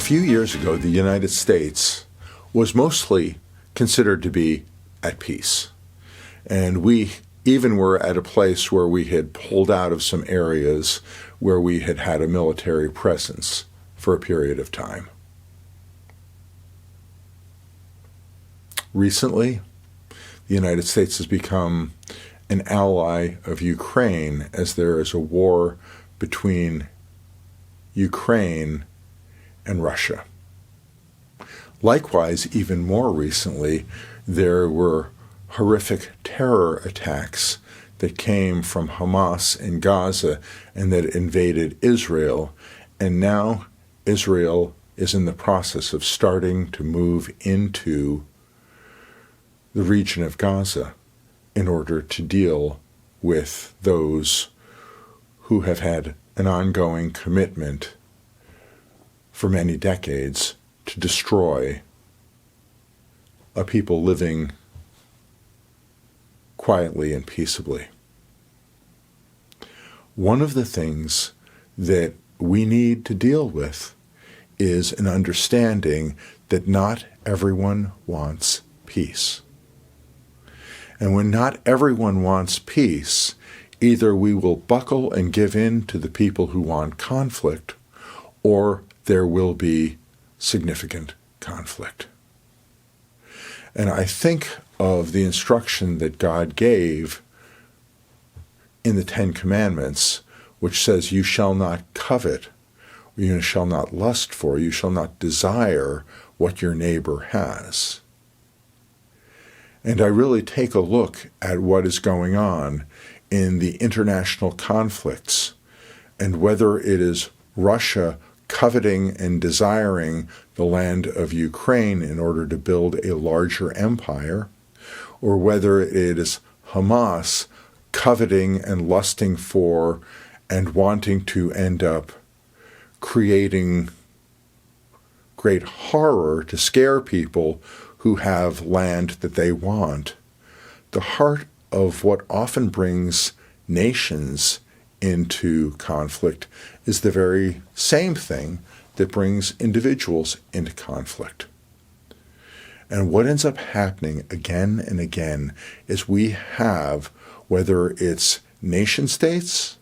few years ago, the United States was mostly considered to be at peace. And we even were at a place where we had pulled out of some areas where we had had a military presence for a period of time. Recently, the United States has become an ally of Ukraine as there is a war between Ukraine and Russia. Likewise, even more recently, there were horrific terror attacks that came from Hamas in Gaza and that invaded Israel, and now Israel is in the process of starting to move into the region of Gaza in order to deal with those who have had an ongoing commitment for many decades to destroy a people living quietly and peaceably. One of the things that we need to deal with is an understanding that not everyone wants peace. And when not everyone wants peace, either we will buckle and give in to the people who want conflict, or there will be significant conflict. And I think of the instruction that God gave in the Ten Commandments, which says, you shall not covet, you shall not lust for, you shall not desire what your neighbor has. And I really take a look at what is going on in the international conflicts and whether it is Russia coveting and desiring the land of Ukraine in order to build a larger empire, or whether it is Hamas coveting and lusting for and wanting to end up creating great horror to scare people who have land that they want. The heart of what often brings nations into conflict is the very same thing that brings individuals into conflict. And what ends up happening again and again is we have, whether it's nation states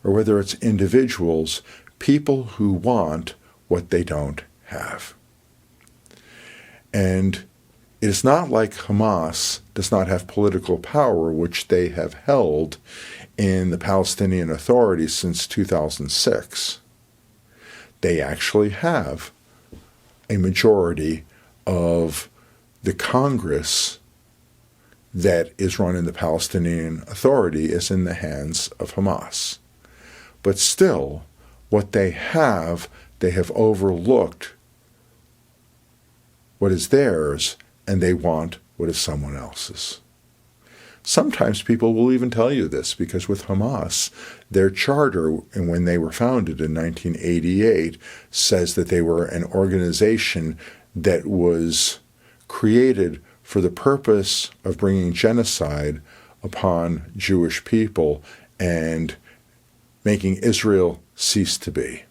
or whether it's individuals, people who want what they don't have. And it is not like Hamas does not have political power, which they have held in the Palestinian Authority since 2006. They actually have a majority of the Congress that is run in the Palestinian Authority is in the hands of Hamas. But still, what they have overlooked what is theirs, and they want what is someone else's. Sometimes people will even tell you this, because with Hamas, their charter, and when they were founded in 1988, says that they were an organization that was created for the purpose of bringing genocide upon Jewish people and making Israel cease to be.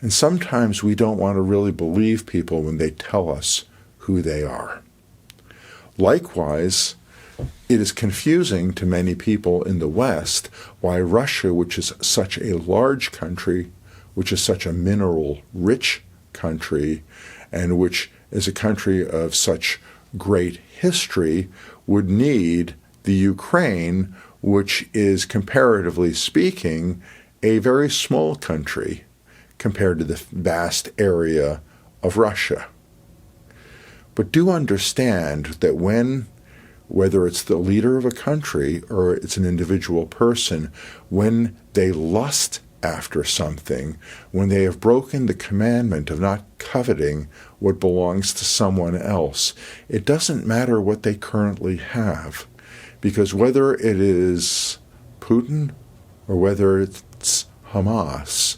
And sometimes we don't want to really believe people when they tell us who they are. Likewise, it is confusing to many people in the West why Russia, which is such a large country, which is such a mineral-rich country, and which is a country of such great history, would need the Ukraine, which is, comparatively speaking, a very small country compared to the vast area of Russia. But do understand that whether it's the leader of a country or it's an individual person, when they lust after something, when they have broken the commandment of not coveting what belongs to someone else, it doesn't matter what they currently have, because whether it is Putin or whether it's Hamas,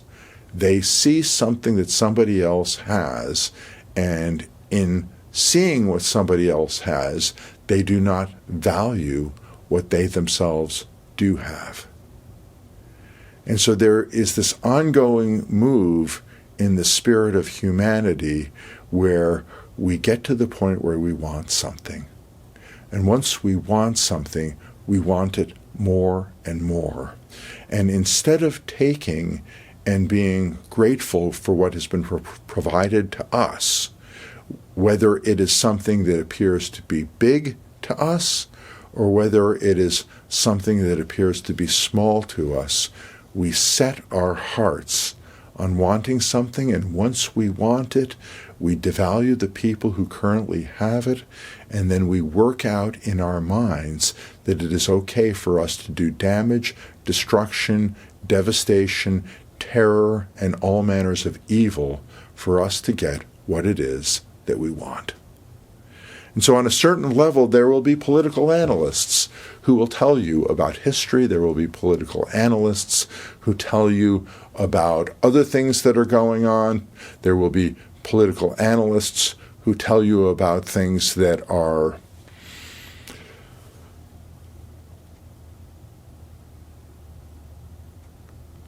they see something that somebody else has, and in seeing what somebody else has, they do not value what they themselves do have. And so there is this ongoing move in the spirit of humanity where we get to the point where we want something. And once we want something, we want it more and more. And instead of taking and being grateful for what has been provided to us, whether it is something that appears to be big to us or whether it is something that appears to be small to us, we set our hearts on wanting something, and once we want it, we devalue the people who currently have it, and then we work out in our minds that it is okay for us to do damage, destruction, devastation, terror, and all manners of evil for us to get what it is that we want. And so on a certain level, there will be political analysts who will tell you about history. There will be political analysts who tell you about other things that are going on. There will be political analysts who tell you about things that are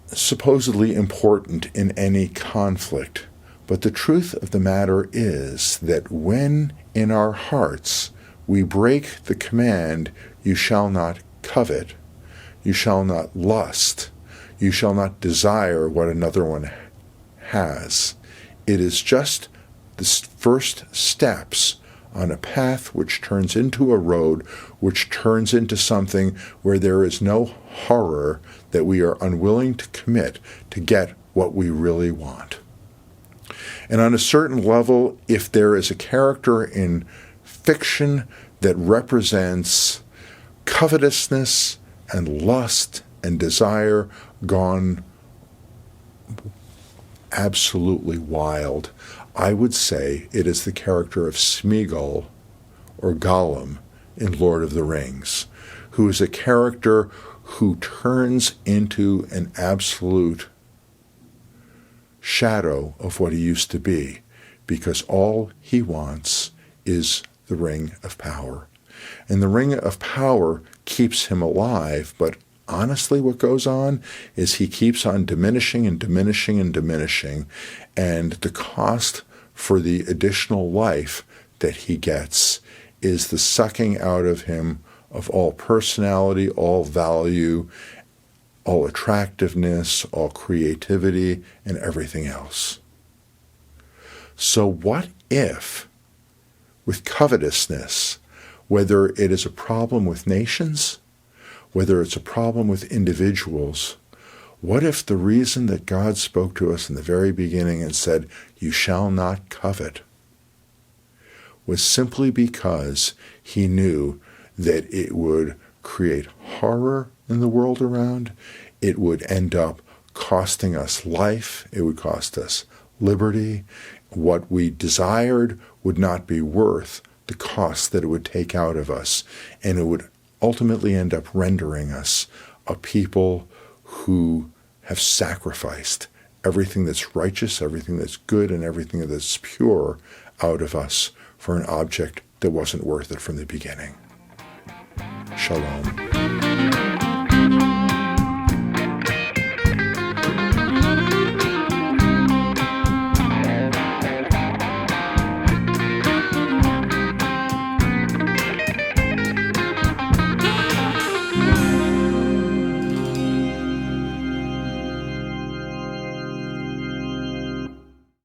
supposedly important in any conflict. But the truth of the matter is that when in our hearts we break the command, you shall not covet, you shall not lust, you shall not desire what another one has. It is just the first steps on a path which turns into a road, which turns into something where there is no horror that we are unwilling to commit to get what we really want. And on a certain level, if there is a character in fiction that represents covetousness and lust and desire gone absolutely wild, I would say it is the character of Smeagol or Gollum in Lord of the Rings, who is a character who turns into an absolute shadow of what he used to be, because all he wants is the ring of power. And the ring of power keeps him alive, but honestly what goes on is he keeps on diminishing and diminishing and diminishing, and the cost for the additional life that he gets is the sucking out of him of all personality, all value, all attractiveness, all creativity, and everything else. So what if, with covetousness, whether it is a problem with nations, whether it's a problem with individuals, what if the reason that God spoke to us in the very beginning and said, "You shall not covet," was simply because he knew that it would create horror in the world around, it would end up costing us life, it would cost us liberty. What we desired would not be worth the cost that it would take out of us, and it would ultimately end up rendering us a people who have sacrificed everything that's righteous, everything that's good, and everything that's pure out of us for an object that wasn't worth it from the beginning. Shalom.